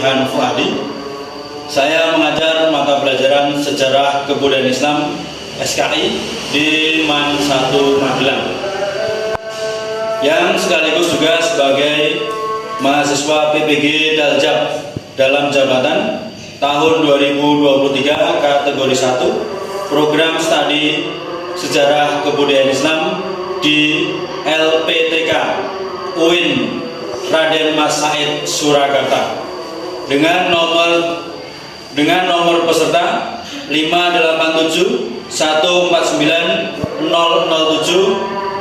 Jihan Fuadi. Saya mengajar mata pelajaran Sejarah Kebudayaan Islam SKI di MAN 1 Magelang, yang sekaligus juga sebagai mahasiswa PPG Daljab dalam jabatan tahun 2023 kategori 1 program studi Sejarah Kebudayaan Islam di LPTK UIN Raden Mas Said Surakarta dengan nomor peserta 587 149 007 3016.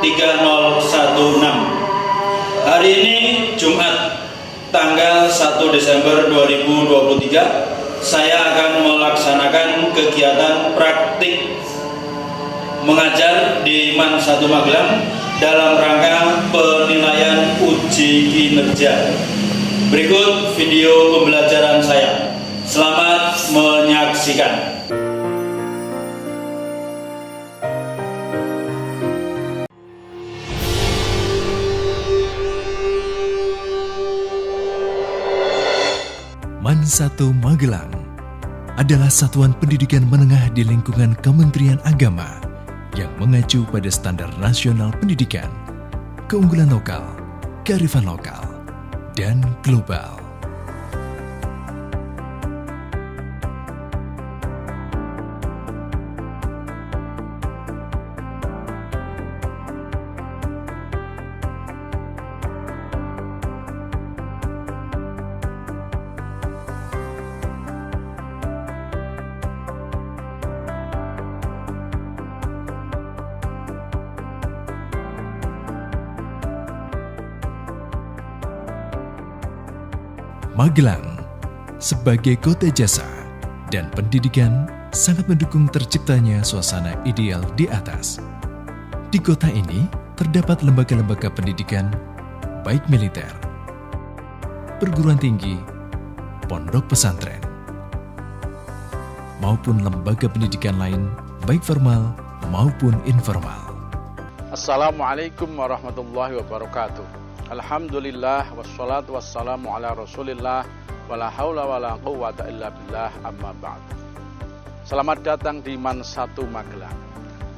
Hari ini Jumat tanggal 1 Desember 2023, saya akan melaksanakan kegiatan praktik mengajar di MAN 1 Magelang dalam rangka penilaian uji kinerja. Berikut video pembelajaran saya. Selamat menyaksikan. MAN 1 Magelang adalah satuan pendidikan menengah di lingkungan Kementerian Agama yang mengacu pada standar nasional pendidikan, keunggulan lokal, kearifan lokal, dan global. Magelang sebagai kota jasa dan pendidikan sangat mendukung terciptanya suasana ideal di atas. Di kota ini terdapat lembaga-lembaga pendidikan baik militer, perguruan tinggi, pondok pesantren, maupun lembaga pendidikan lain baik formal maupun informal. Assalamualaikum warahmatullahi wabarakatuh. Alhamdulillah wassalatu wassalamu ala rasulillah wala haula wala quwwata illa billah amma ba'd. Selamat datang di MAN 1 Magelang.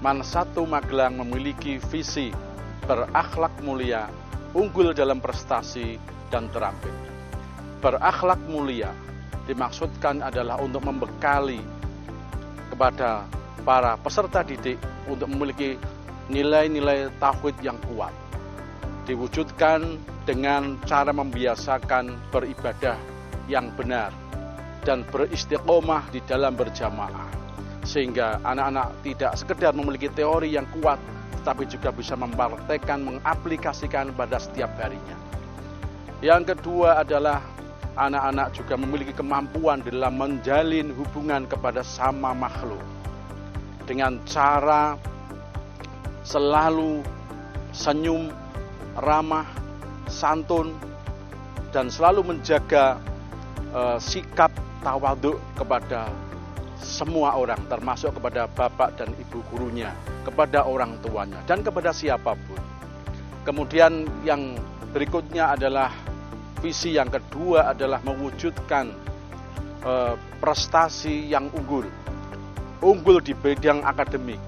MAN 1 Magelang memiliki visi berakhlak mulia, unggul dalam prestasi dan terampil. Berakhlak mulia dimaksudkan adalah untuk membekali kepada para peserta didik untuk memiliki nilai-nilai tauhid yang kuat, diwujudkan dengan cara membiasakan beribadah yang benar dan beristiqomah di dalam berjamaah, sehingga anak-anak tidak sekedar memiliki teori yang kuat tetapi juga bisa mempraktekkan, mengaplikasikan pada setiap harinya. Yang kedua adalah anak-anak juga memiliki kemampuan dalam menjalin hubungan kepada sama makhluk dengan cara selalu senyum, ramah, santun, dan selalu menjaga sikap tawadhu kepada semua orang, termasuk kepada bapak dan ibu gurunya, kepada orang tuanya, dan kepada siapapun. Kemudian yang berikutnya adalah visi yang kedua adalah mewujudkan prestasi yang unggul. Unggul di bidang akademik,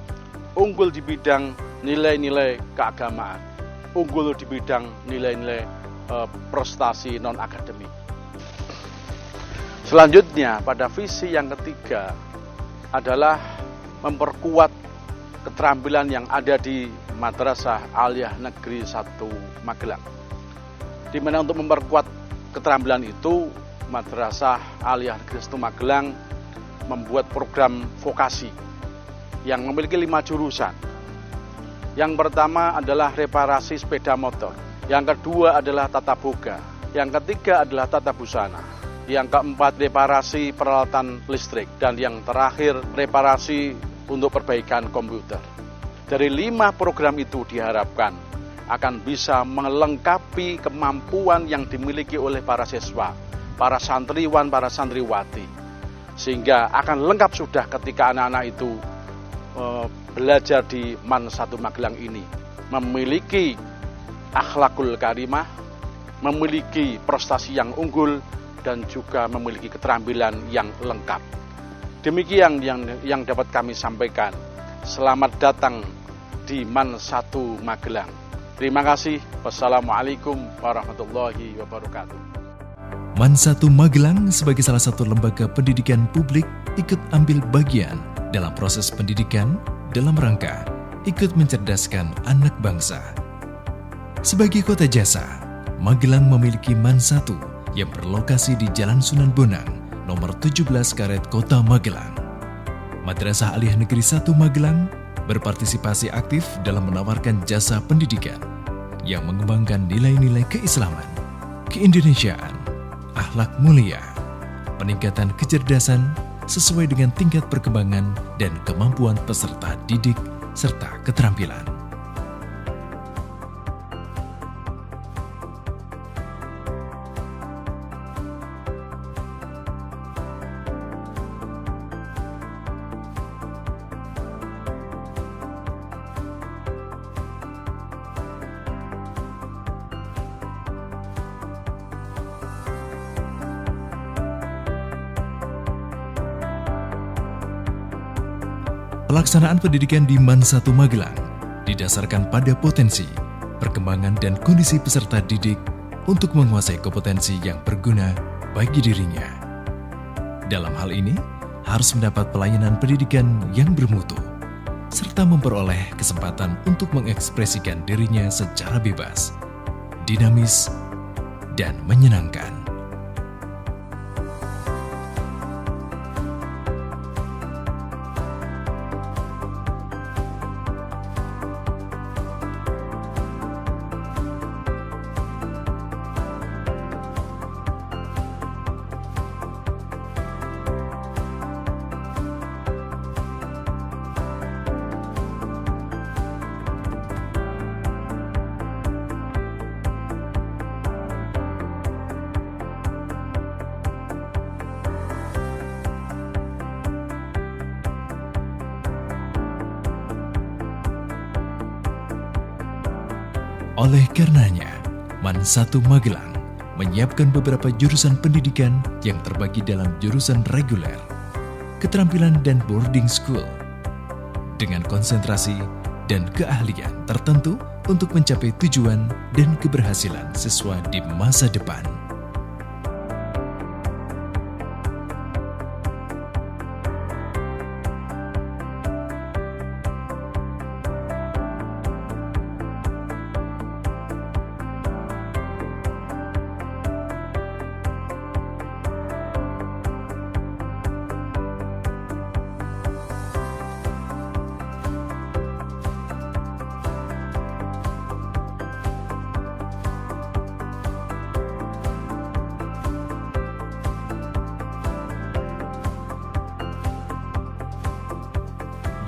unggul di bidang nilai-nilai keagamaan, unggul di bidang nilai-nilai prestasi non-akademik. Selanjutnya, pada visi yang ketiga adalah memperkuat keterampilan yang ada di Madrasah Aliyah Negeri 1 Magelang. Di mana untuk memperkuat keterampilan itu, Madrasah Aliyah Negeri 1 Magelang membuat program vokasi yang memiliki 5 jurusan. Yang pertama adalah reparasi sepeda motor, yang kedua adalah tata boga, yang ketiga adalah tata busana, yang keempat reparasi peralatan listrik, dan yang terakhir reparasi untuk perbaikan komputer. Dari 5 program itu diharapkan akan bisa melengkapi kemampuan yang dimiliki oleh para siswa, para santriwan, para santriwati, sehingga akan lengkap sudah ketika anak-anak itu belajar di MAN 1 Magelang ini, memiliki akhlakul karimah, memiliki prestasi yang unggul, dan juga memiliki keterampilan yang lengkap. Demikian yang dapat kami sampaikan. Selamat datang di MAN 1 Magelang. Terima kasih. Wassalamualaikum warahmatullahi wabarakatuh. MAN 1 Magelang sebagai salah satu lembaga pendidikan publik ikut ambil bagian dalam proses pendidikan dalam rangka ikut mencerdaskan anak bangsa. Sebagai kota jasa, Magelang memiliki MAN 1 yang berlokasi di Jalan Sunan Bonang, nomor 17 Karet, Kota Magelang. Madrasah Aliyah Negeri 1 Magelang berpartisipasi aktif dalam menawarkan jasa pendidikan yang mengembangkan nilai-nilai keislaman, keindonesiaan, akhlak mulia, peningkatan kecerdasan sesuai dengan tingkat perkembangan dan kemampuan peserta didik serta keterampilan. Pelaksanaan pendidikan di MAN 1 Magelang didasarkan pada potensi, perkembangan dan kondisi peserta didik untuk menguasai kompetensi yang berguna bagi dirinya. Dalam hal ini, harus mendapat pelayanan pendidikan yang bermutu, serta memperoleh kesempatan untuk mengekspresikan dirinya secara bebas, dinamis, dan menyenangkan. Oleh karenanya, MAN 1 Magelang menyiapkan beberapa jurusan pendidikan yang terbagi dalam jurusan reguler, keterampilan dan boarding school, dengan konsentrasi dan keahlian tertentu untuk mencapai tujuan dan keberhasilan siswa di masa depan.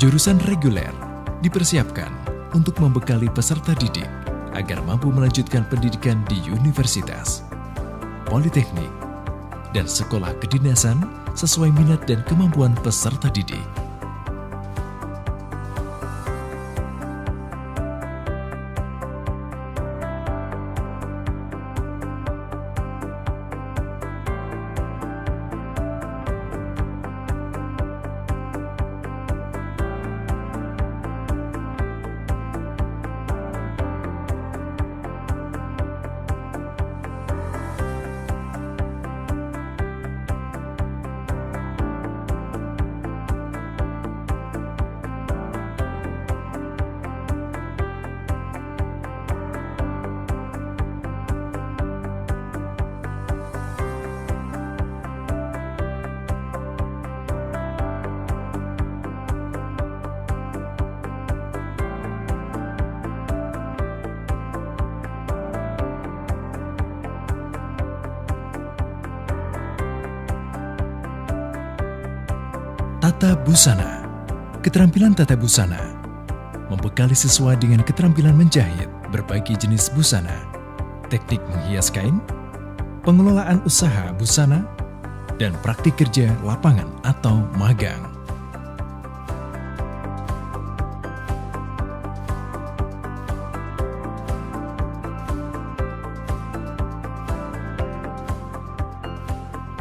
Jurusan reguler dipersiapkan untuk membekali peserta didik agar mampu melanjutkan pendidikan di universitas, politeknik, dan sekolah kedinasan sesuai minat dan kemampuan peserta didik. Tata busana. Keterampilan tata busana membekali siswa dengan keterampilan menjahit berbagai jenis busana, teknik menghias kain, pengelolaan usaha busana, dan praktik kerja lapangan atau magang.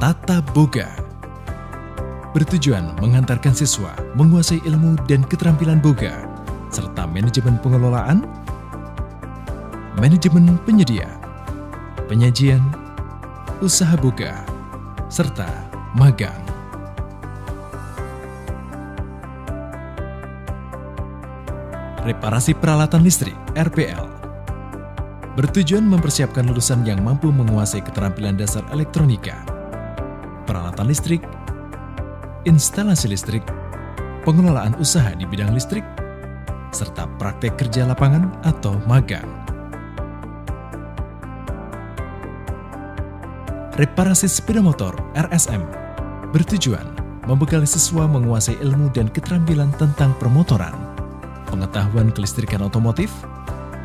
Tata Boga bertujuan menghantarkan siswa menguasai ilmu dan keterampilan boga, serta manajemen pengelolaan, manajemen penyedia, penyajian, usaha boga, serta magang. Reparasi peralatan listrik (RPL) bertujuan mempersiapkan lulusan yang mampu menguasai keterampilan dasar elektronika, peralatan listrik, instalasi listrik, pengelolaan usaha di bidang listrik, serta praktek kerja lapangan atau magang. Reparasi sepeda motor (RSM) bertujuan membekali siswa menguasai ilmu dan keterampilan tentang permotoran, pengetahuan kelistrikan otomotif,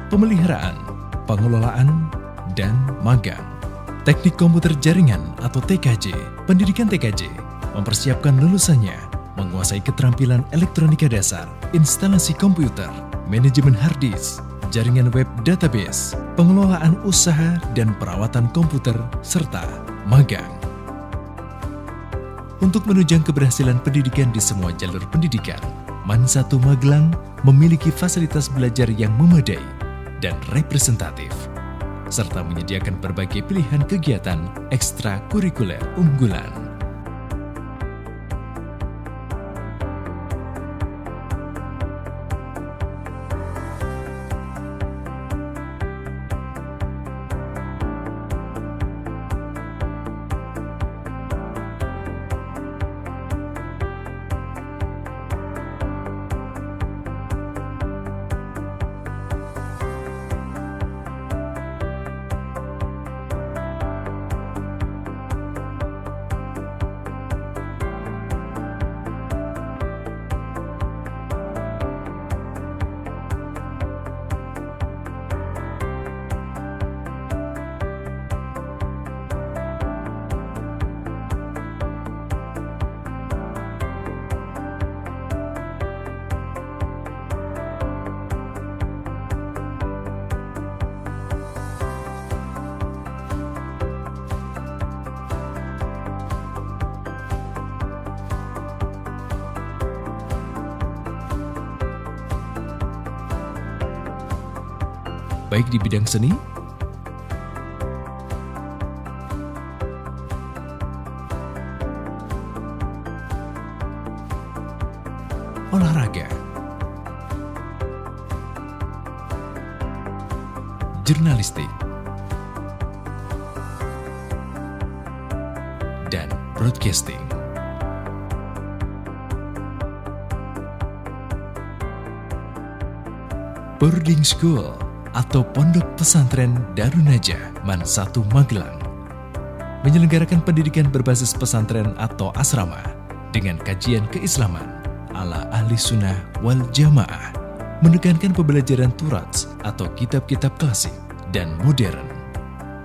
pemeliharaan, pengelolaan, dan magang. Teknik komputer jaringan atau TKJ, pendidikan TKJ mempersiapkan lulusannya menguasai keterampilan elektronika dasar, instalasi komputer, manajemen hard disk, jaringan web database, pengelolaan usaha dan perawatan komputer, serta magang. Untuk menunjang keberhasilan pendidikan di semua jalur pendidikan, MAN 1 Magelang memiliki fasilitas belajar yang memadai dan representatif, serta menyediakan berbagai pilihan kegiatan ekstrakurikuler unggulan. Baik di bidang seni, olahraga, jurnalistik, dan broadcasting. Boarding School atau Pondok Pesantren Darun Najah MAN 1 Magelang menyelenggarakan pendidikan berbasis pesantren atau asrama dengan kajian keislaman ala ahli sunnah wal jamaah, menekankan pembelajaran turats atau kitab-kitab klasik dan modern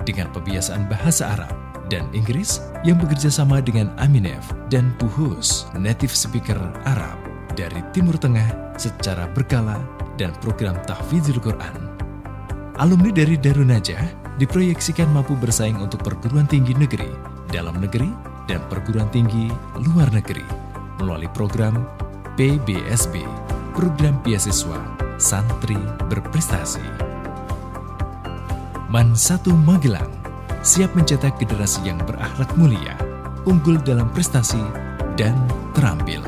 dengan pembiasaan bahasa Arab dan Inggris yang bekerja sama dengan Aminef dan Buhus native speaker Arab dari Timur Tengah secara berkala dan program tahfidzul Quran. Alumni dari Darun Najah diproyeksikan mampu bersaing untuk perguruan tinggi negeri, dalam negeri, dan perguruan tinggi luar negeri melalui program PBSB, Program Beasiswa Santri Berprestasi. MAN 1 Magelang siap mencetak generasi yang berakhlak mulia, unggul dalam prestasi, dan terampil.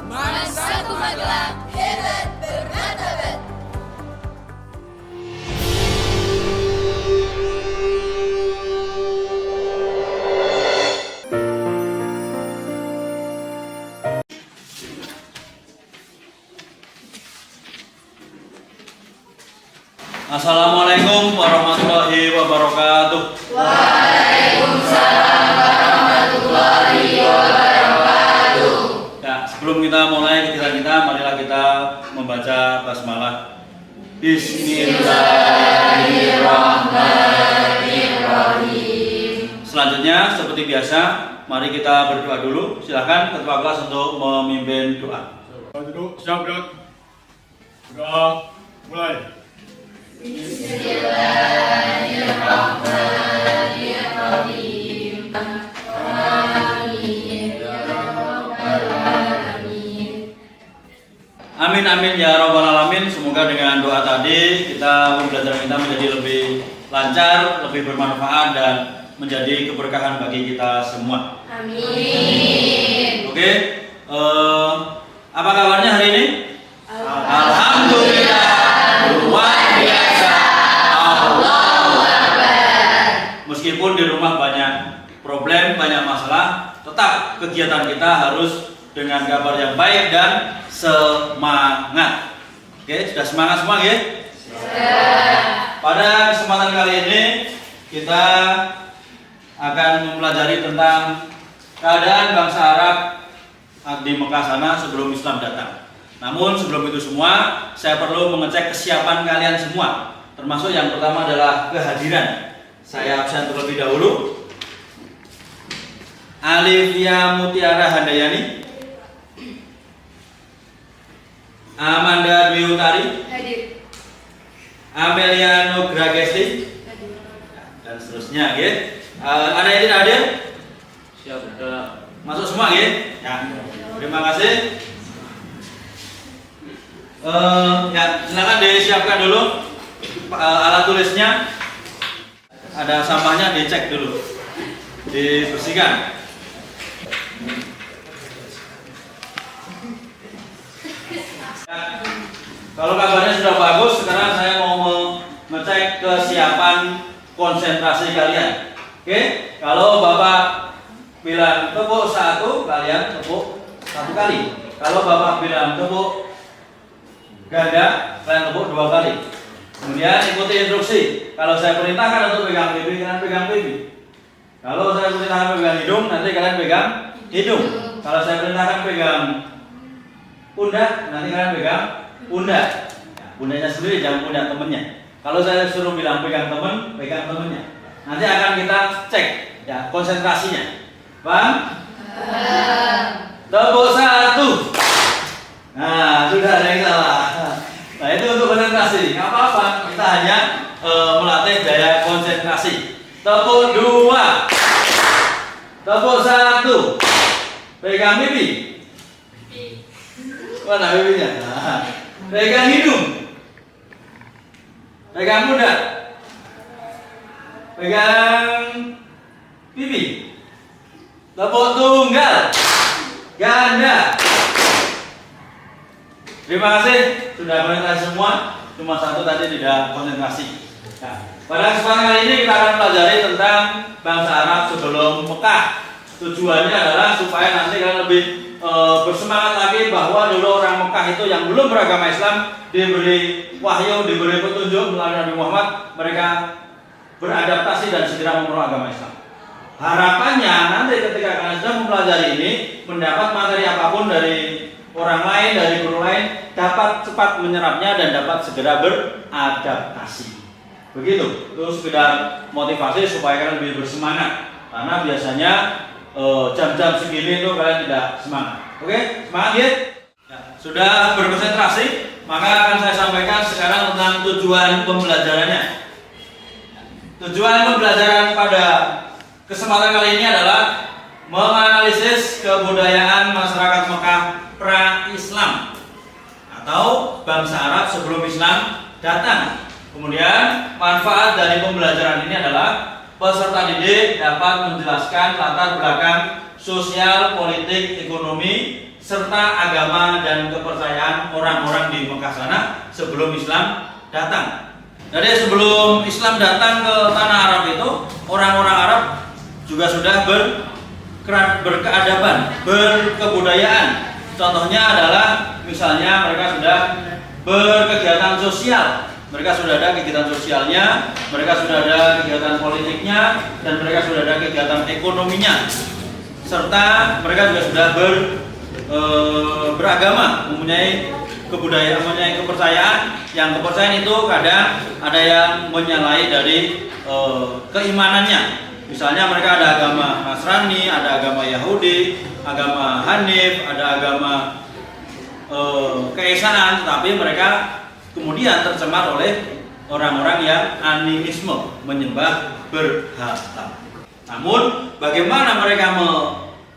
MAN 1 Magelang, hebat bermartabat. Assalamualaikum warahmatullahi wabarakatuh. Waalaikumsalam warahmatullahi wabarakatuh. Ya, sebelum kita mulai kegiatan kita, marilah kita membaca basmalah. Bismillahirrahmanirrahim. Selanjutnya, seperti biasa, mari kita berdoa dulu. Silakan ketua kelas untuk memimpin doa. Duduk, siap gerak. Doa, mulai. Bismillahirrahmanirrahim. Amin ya rabbal alamin. Amin amin ya rabbal alamin. Semoga dengan doa tadi pembelajaran kita menjadi lebih lancar, lebih bermanfaat dan menjadi keberkahan bagi kita semua. Amin. Oke, apa kabarnya hari ini? Alhamdulillah, luar biasa. Allahu Akbar. Meskipun di rumah banyak problem, banyak masalah, tetap kegiatan kita harus dengan kabar yang baik dan semangat. Oke, sudah semangat semua ya? Pada kesempatan kali ini kita akan mempelajari tentang keadaan bangsa Arab di Mekah sana sebelum Islam datang. Namun sebelum itu semua, saya perlu mengecek kesiapan kalian semua. Termasuk yang pertama adalah kehadiran. Saya absen terlebih dahulu. Alivia Mutiara Handayani, Amanda Dwi Utari, Hadir. Amelia Nugra Gesti, dan seterusnya, ya. Ada yang tidak hadir? Siap, sudah masuk semua, ya. Terima kasih. Ya, silakan disiapkan dulu alat tulisnya. Ada sampahnya dicek dulu, dibersihkan. Ya, kalau kabarnya sudah bagus, sekarang saya mau mengecek kesiapan konsentrasi kalian. Oke, kalau Bapak bilang tepuk satu, kalian tepuk satu kali. Kalau Bapak bilang tepuk ganda, kalian tepuk dua kali. Kemudian ikuti instruksi. Kalau saya perintahkan untuk pegang pipi, kalian pegang pipi. Kalau saya perintahkan pegang hidung, nanti kalian pegang hidung. Kalau saya perintahkan pegang pundak, nanti kalian pegang pundak. Pundaknya sendiri, jangan pundak temennya. Kalau saya suruh bilang pegang temen, pegang temennya. Nanti akan kita cek ya konsentrasinya. Paham? Tepuk satu. Nah, sudah ada yang salah. Nah, itu untuk konsentrasi. Nggak apa-apa, kita hanya melatih daya konsentrasi. Tepuk dua. Tepuk satu. Pegang pipi. Mana pipinya? Nah, pegang hidung. Pegang pundak. Pegang pipi. Tepuk tunggal. Ganda. Terima kasih sudah konsentrasi semua. Cuma satu tadi tidak konsentrasi. Nah, pada kesempatan kali ini kita akan pelajari tentang bangsa Arab sebelum Mekah. Tujuannya adalah supaya nanti kalian lebih bersemangat lagi bahwa dulu orang Mekah itu yang belum beragama Islam diberi wahyu, diberi petunjuk melalui Nabi Muhammad, mereka beradaptasi dan segera memeluk agama Islam. Harapannya nanti ketika kalian sudah mempelajari ini, mendapat materi apapun dari orang lain, dari guru lain, dapat cepat menyerapnya dan dapat segera beradaptasi. Begitu, itu sekedar motivasi supaya kalian lebih bersemangat. Karena biasanya jam-jam segini itu kalian tidak semangat. Oke, semangat ya? Sudah berkonsentrasi, maka akan saya sampaikan sekarang tentang tujuan pembelajarannya. Tujuan pembelajaran pada kesempatan kali ini adalah menganalisis kebudayaan masyarakat Mekah pra-Islam atau bangsa Arab sebelum Islam datang. Kemudian manfaat dari pembelajaran ini adalah peserta didik dapat menjelaskan latar belakang sosial, politik, ekonomi, serta agama dan kepercayaan orang-orang di Mekah sana sebelum Islam datang. Jadi sebelum Islam datang ke tanah Arab itu, orang-orang Arab juga sudah berkeadaban, berkebudayaan. Contohnya adalah misalnya mereka sudah berkegiatan sosial, mereka sudah ada kegiatan sosialnya, mereka sudah ada kegiatan politiknya, dan mereka sudah ada kegiatan ekonominya, serta mereka juga sudah beragama, mempunyai kebudayaan, mempunyai kepercayaan. Yang kepercayaan itu kadang ada yang menyalahi dari keimanannya. Misalnya mereka ada agama Nasrani, ada agama Yahudi, agama Hanif, ada agama keesaan, tetapi mereka kemudian tercemar oleh orang-orang yang animisme, menyembah berhala. Namun bagaimana mereka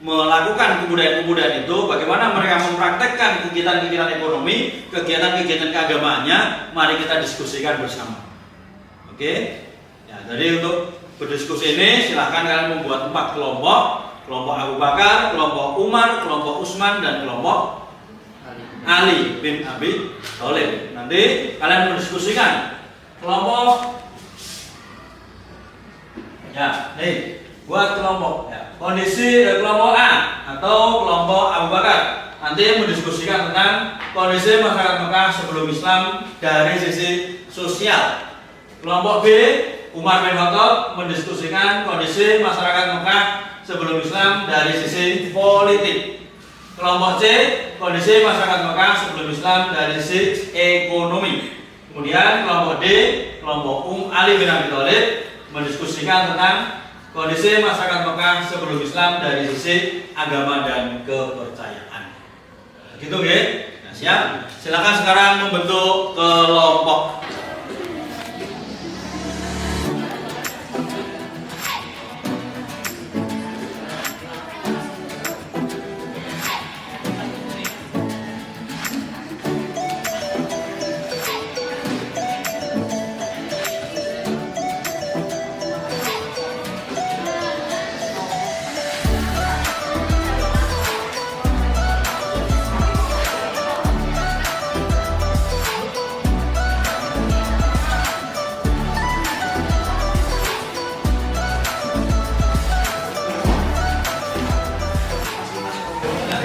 melakukan kebudayaan-kebudayaan itu, bagaimana mereka mempraktekkan kegiatan-kegiatan ekonomi, kegiatan-kegiatan keagamaannya, mari kita diskusikan bersama. Oke? Ya, jadi untuk berdiskusi ini silahkan kalian membuat 4 kelompok. Kelompok Abu Bakar, kelompok Umar, kelompok Utsman, dan kelompok Ali bin Abi Thalib. Nanti kalian mendiskusikan kelompok. Ya, nih buat kelompok. Ya. Kondisi kelompok A atau kelompok Abu Bakar nanti mendiskusikan tentang kondisi masyarakat Mekah sebelum Islam dari sisi sosial. Kelompok B, Umar bin Khattab mendiskusikan kondisi masyarakat Mekah sebelum Islam dari sisi politik. Kelompok C, kondisi masyarakat Mekah sebelum Islam dari sisi ekonomi. Kemudian kelompok D, kelompok Ali bin Abi Thalib mendiskusikan tentang kondisi masyarakat Mekah sebelum Islam dari sisi agama dan kepercayaan. Gitu ya? Nah, siap? Silakan sekarang membentuk kelompok.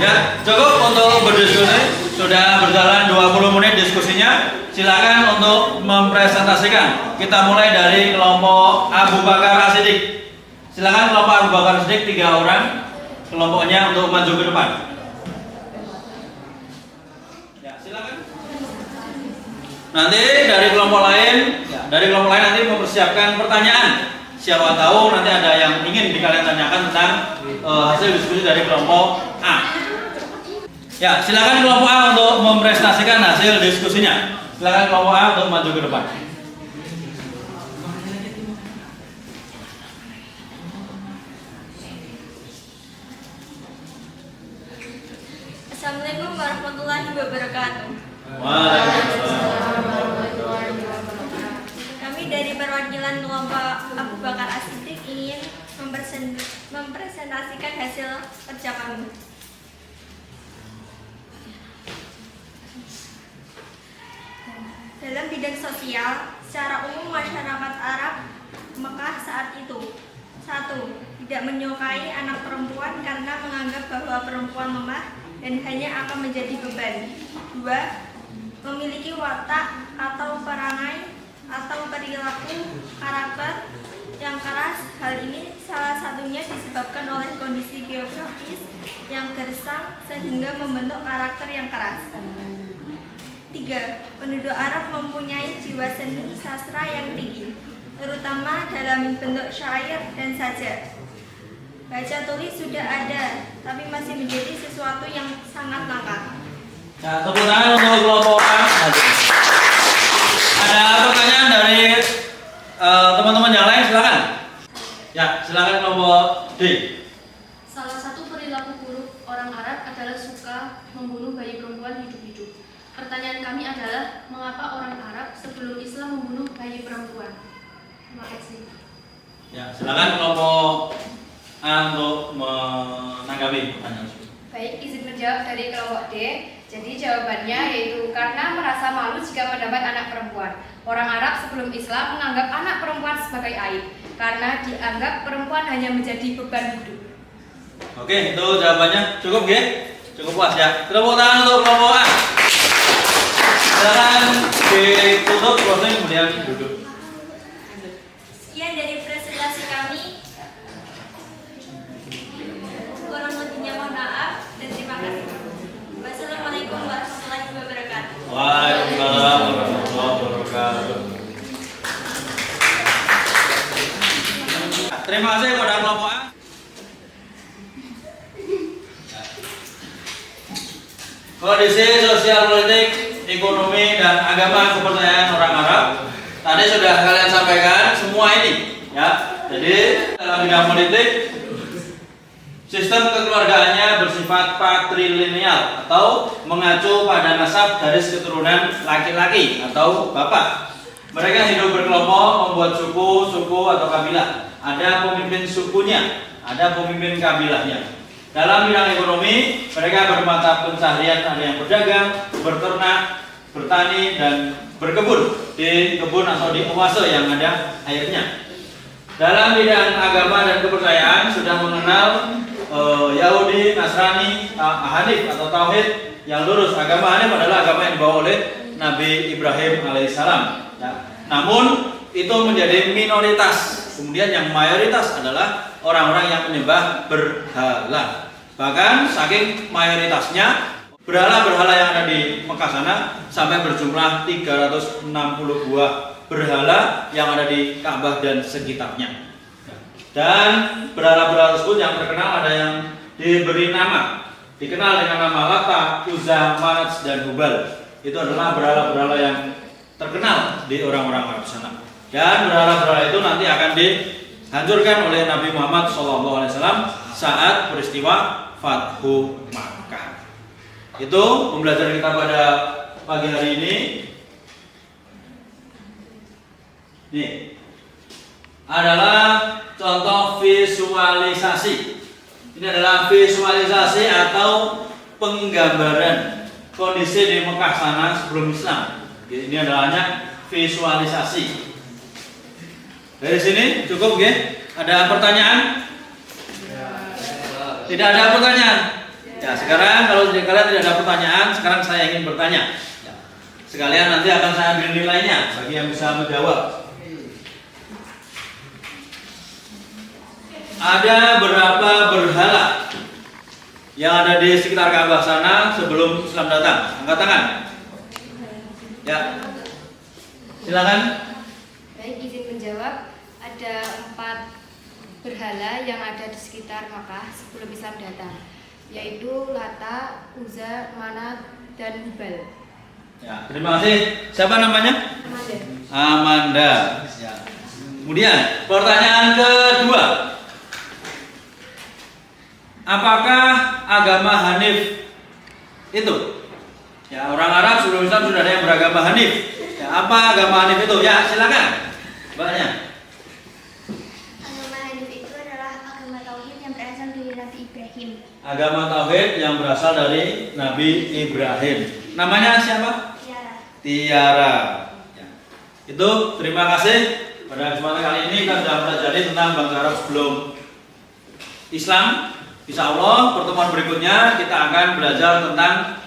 Ya, cukup untuk berdiskusi. Sudah berjalan 20 menit diskusinya. Silakan untuk mempresentasikan. Kita mulai dari kelompok Abu Bakar As-Siddiq. Silakan kelompok Abu Bakar As-Siddiq 3 orang kelompoknya untuk maju ke depan. Ya, silakan. Nanti dari kelompok lain, nanti mempersiapkan pertanyaan. Siapa tahu nanti ada yang ingin kalian tanyakan tentang hasil diskusi dari kelompok A. Ya, silakan kelompok A untuk mempresentasikan hasil diskusinya. Silakan kelompok A untuk maju ke depan. Assalamualaikum warahmatullahi wabarakatuh. Waalaikumsalam. Kami dari perwakilan kelompok Abu Bakar As-Siddiq ingin mempresentasikan hasil kerja kami. Dalam bidang sosial, secara umum masyarakat Arab Mekah saat itu 1. Tidak menyukai anak perempuan karena menganggap bahwa perempuan lemah dan hanya akan menjadi beban. 2. Memiliki watak atau perangai atau perilaku karakter yang keras. Hal ini salah satunya disebabkan oleh kondisi geografis yang gersang sehingga membentuk karakter yang keras. 3. Penduduk Arab mempunyai jiwa seni sastra yang tinggi, terutama dalam bentuk syair dan sajak. Baca tulis sudah ada, tapi masih menjadi sesuatu yang sangat langka. Nah, tepuk tangan untuk kelompok A. Ada pertanyaan dari teman-teman yang lain, silakan. Ya, silakan kelompok D. Salah satu perilaku buruk orang Arab adalah suka membunuh bayi perempuan hidup-hidup. Pertanyaan kami adalah, mengapa orang Arab sebelum Islam membunuh bayi perempuan? Terima kasih. Ya, silakan kelompok A untuk menanggapi pertanyaan tersebut. Baik, izin menjawab dari kelompok D. Jadi jawabannya yaitu karena merasa malu jika mendapat anak perempuan. Orang Arab sebelum Islam menganggap anak perempuan sebagai aib karena dianggap perempuan hanya menjadi beban hidup. Oke, itu jawabannya cukup ya? Cukup puas ya? Tepuk tangan untuk kelompok A. Silakan ditutup closing kemudian duduk. Sekian dari presentasi kami. Kurang lebihnya mohon maaf dan terima kasih. Wassalamualaikum warahmatullahi wabarakatuh. Waalaikumsalam warahmatullahi wabarakatuh. Terima kasih kepada kelompok A. Kondisi sosial politik, ekonomi dan agama kepercayaan orang Arab tadi sudah kalian sampaikan semua ini, ya. Jadi dalam bidang politik, sistem kekeluargaannya bersifat patrilineal atau mengacu pada nasab garis keturunan laki-laki atau bapak. Mereka hidup berkelompok, membuat suku atau kabilah. Ada pemimpin sukunya, ada pemimpin kabilahnya. Dalam bidang ekonomi, mereka bermata pencaharian, ada yang berdagang, berternak, bertani, dan berkebun di kebun atau di oase yang ada airnya. Dalam bidang agama dan kepercayaan sudah mengenal Yahudi, Nasrani, Hanif atau Tauhid yang lurus. Agama Hanif adalah agama yang dibawa oleh Nabi Ibrahim alaihissalam. Ya. Namun itu menjadi minoritas. Kemudian yang mayoritas adalah orang-orang yang menyembah berhala. Bahkan saking mayoritasnya berhala-berhala yang ada di Mekah sana sampai berjumlah 360 buah berhala yang ada di Ka'bah dan sekitarnya. Dan berhala-berhala tersebut yang terkenal ada yang diberi nama, dikenal dengan nama Lata, Uzza, Manat, dan Hubal. Itu adalah berhala-berhala yang terkenal di orang-orang Arab sana. Dan berhala-berhala itu nanti akan dihancurkan oleh Nabi Muhammad SAW saat peristiwa Fathu Makkah. Itu pembelajaran kita pada pagi hari ini. Ini adalah contoh visualisasi. Ini adalah visualisasi atau penggambaran kondisi di Mekah sana sebelum Islam. Ini adalah visualisasi. Dari sini cukup ya? Ada pertanyaan? Tidak ada pertanyaan. Ya, sekarang kalau kalian tidak ada pertanyaan, sekarang saya ingin bertanya. Ya. Sekalian nanti akan saya ambil nilainya bagi yang bisa menjawab. Ada berapa berhala yang ada di sekitar Ka'bah sana sebelum Islam datang? Angkat tangan. Ya. Silakan. Baik, izin menjawab. Ada 4 berhala yang ada di sekitar Makkah sebelum Islam datang, yaitu Lata, Uzza, Manat, dan Hubal. Ya, terima kasih. Siapa namanya? Amanda. Amanda. Ya. Kemudian pertanyaan kedua. Apakah agama Hanif itu? Ya, orang Arab sebelum Islam sudah ada yang beragama Hanif. Ya, apa agama Hanif itu? Ya, silakan. Mbaknya. Agama Hanif itu adalah agama tauhid yang berasal dari Nabi Ibrahim. Agama tauhid yang berasal dari Nabi Ibrahim. Namanya siapa? Tiara. Ya. Itu terima kasih. Pada kesempatan kali ini kita sudah pelajari tentang bangsa Arab sebelum Islam. Insya Allah pertemuan berikutnya kita akan belajar tentang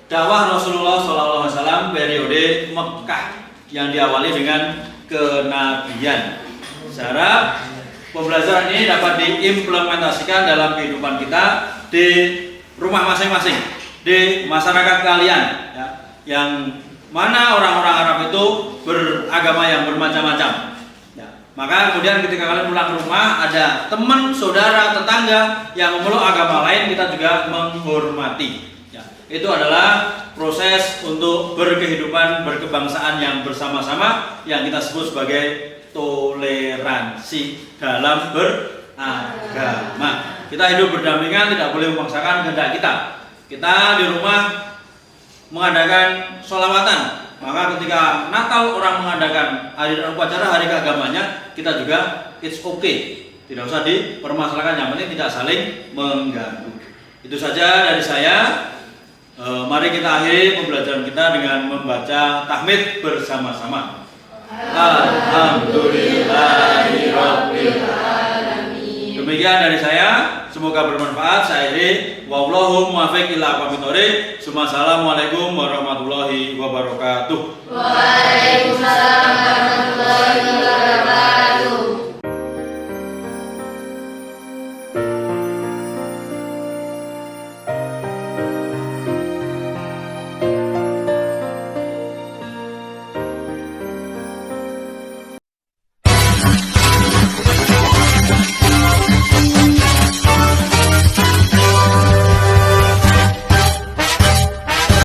dakwah Rasulullah SAW periode Mekah yang diawali dengan kenabian. Saya harap pembelajaran ini dapat diimplementasikan dalam kehidupan kita di rumah masing-masing, di masyarakat kalian, ya, yang mana orang-orang Arab itu beragama yang bermacam-macam. Maka kemudian ketika kalian pulang ke rumah, ada teman, saudara, tetangga yang memeluk agama lain, kita juga menghormati. Ya, itu adalah proses untuk berkehidupan berkebangsaan yang bersama-sama yang kita sebut sebagai toleransi dalam beragama. Kita hidup berdampingan, tidak boleh memaksakan kehendak kita. Kita di rumah mengadakan sholawatan. Maka ketika Natal orang mengadakan upacara hari keagamanya, kita juga it's okay, tidak usah dipermasalahkan, yang penting tidak saling mengganggu. Itu saja dari saya. Mari kita akhiri pembelajaran kita dengan membaca tahmid bersama-sama. Alhamdulillahirabbil alamin. Demikian dari saya. Semoga bermanfaat. Saya akhiri. Wallahu muwaffiq ila aqwamit thoriq. Assalamualaikum warahmatullahi wabarakatuh. Waalaikumsalam.